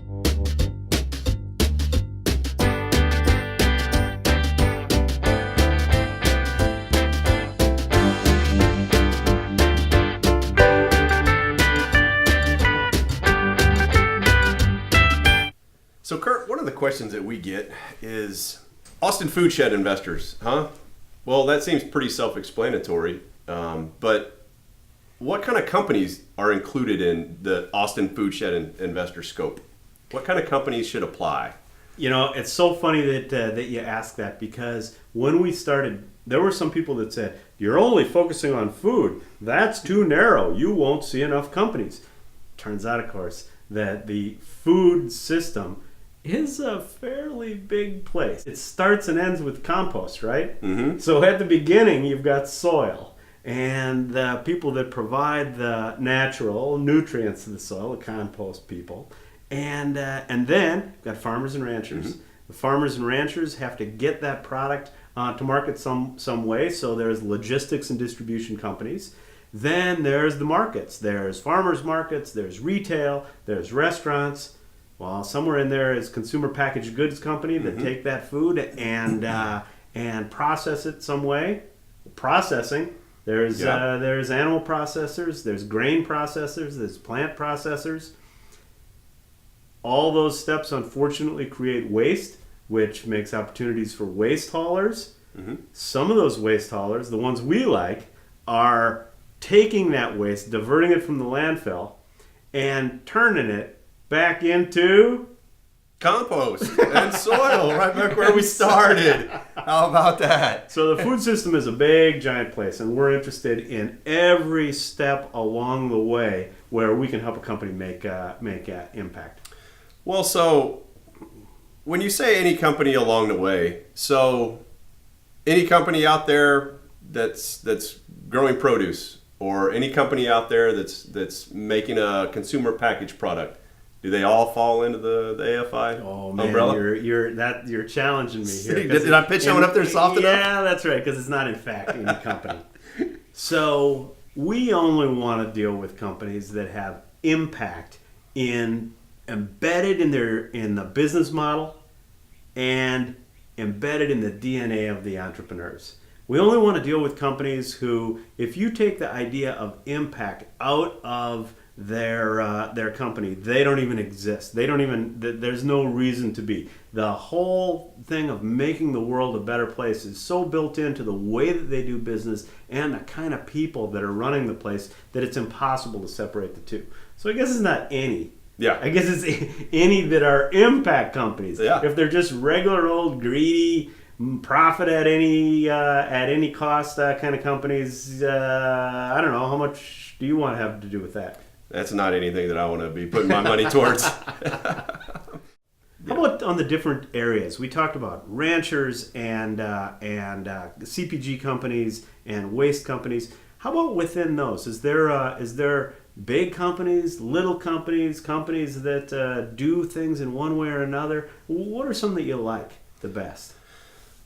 So Curt, one of the questions that we get is Austin Food Shed investors, huh? Well, that seems pretty self-explanatory, but what kind of companies are included in the Austin Food Shed investor scope? What kind of companies should apply? You know, it's so funny that you ask that, because when we started, there were some people that said, you're only focusing on food. That's too narrow. You won't see enough companies. Turns out, of course, that the food system is a fairly big place. It starts and ends with compost, right? Mm-hmm. So at the beginning, you've got soil, and the people that provide the natural nutrients to the soil, the compost people, and then you've got farmers and ranchers. Mm-hmm. The farmers and ranchers have to get that product to market some way, so there's logistics and distribution companies. Then there's the markets. There's farmers markets, there's retail, there's restaurants. Well, somewhere in there is consumer packaged goods company that take that food and process it some way. Processing. There's animal processors. There's grain processors. There's plant processors. All those steps, unfortunately, create waste, which makes opportunities for waste haulers. Mm-hmm. Some of those waste haulers, the ones we like, are taking that waste, diverting it from the landfill, and turning it back into compost and soil, right back where we started. How about that? So the food system is a big, giant place, and we're interested in every step along the way where we can help a company make impact. Well, so when you say any company along the way, so any company out there that's growing produce, or any company out there that's making a consumer packaged product, do they all fall into the AFI umbrella? You're challenging me here. Did I pitch that one up there soft enough? Yeah, that's right, because it's not in fact any company. So we only want to deal with companies that have impact embedded in the business model and embedded in the DNA of the entrepreneurs. We only want to deal with companies who, if you take the idea of impact out of their company, they don't even exist. There's no reason to be. The whole thing of making the world a better place is so built into the way that they do business and the kind of people that are running the place that it's impossible to separate the two. So I guess it's not any. Yeah. I guess it's any that are impact companies. Yeah. If they're just regular old greedy, profit at any cost kind of companies, I don't know, how much do you want to have to do with that? That's not anything that I want to be putting my money towards. How about on the different areas? We talked about ranchers and CPG companies and waste companies. How about within those? Is there big companies, little companies, companies that do things in one way or another? What are some that you like the best?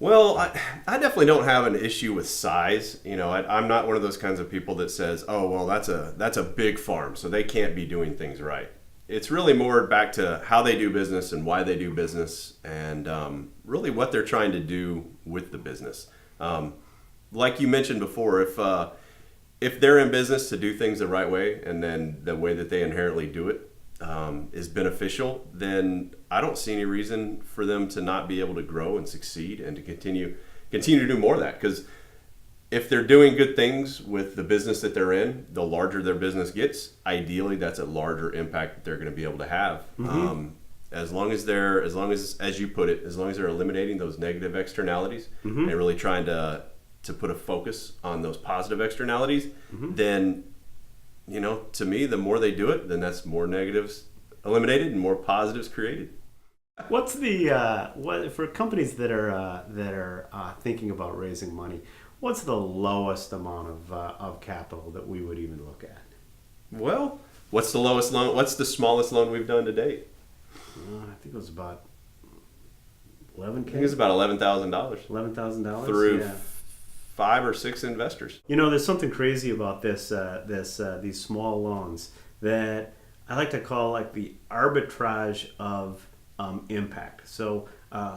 Well, I definitely don't have an issue with size. You know, I'm not one of those kinds of people that says, oh, well, that's a big farm, so they can't be doing things right. It's really more back to how they do business and why they do business, and really what they're trying to do with the business. Like you mentioned before, if they're in business to do things the right way, and then the way that they inherently do it is beneficial, then I don't see any reason for them to not be able to grow and succeed and to continue to do more of that. Because if they're doing good things with the business that they're in, the larger their business gets, ideally that's a larger impact that they're going to be able to have. Mm-hmm. As long as, as you put it, as long as they're eliminating those negative externalities Mm-hmm. and really trying to put a focus on those positive externalities, Mm-hmm. then, you know, to me, the more they do it, then that's more negatives eliminated and more positives created. What's the for companies that are thinking about raising money? What's the lowest amount of capital that we would even look at? Well, what's the lowest loan? What's the smallest loan we've done to date? I think it was about $11,000. I think it's about $11,000 $11,000 through yeah. 5 or 6 investors. You know, there's something crazy about these small loans that I like to call like the arbitrage of impact. So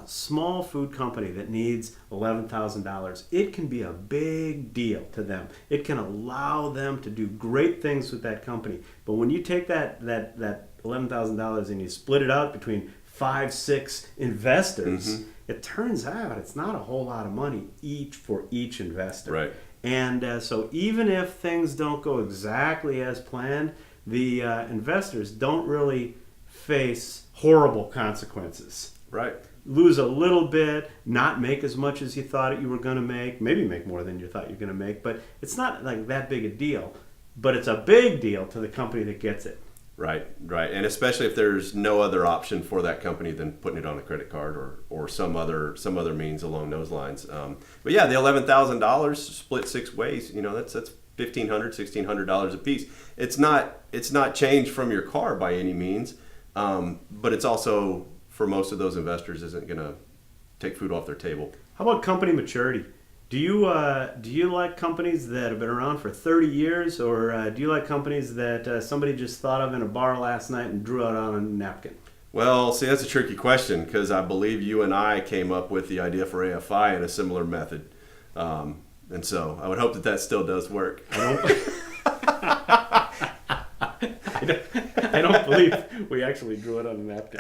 small food company that needs $11,000, it can be a big deal to them. It can allow them to do great things with that company. But when you take that $11,000 and you split it out between 5-6 investors, it turns out it's not a whole lot of money for each investor. Right. And so even if things don't go exactly as planned, the investors don't really face horrible consequences. Right. Lose a little bit, not make as much as you thought you were going to make, maybe make more than you thought you were going to make, but it's not like that big a deal. But it's a big deal to the company that gets it. Right, right. And especially if there's no other option for that company than putting it on a credit card or some other means along those lines. But yeah, the $11,000 split 6 ways, that's $1,500, $1,600 a piece. It's not change from your car by any means, but it's also, for most of those investors, isn't going to take food off their table. How about company maturity? Do you like companies that have been around for 30 years, or do you like companies that somebody just thought of in a bar last night and drew out on a napkin? Well, see, that's a tricky question because I believe you and I came up with the idea for AFI in a similar method. And so I would hope that still does work. I don't believe we actually drew it on a napkin.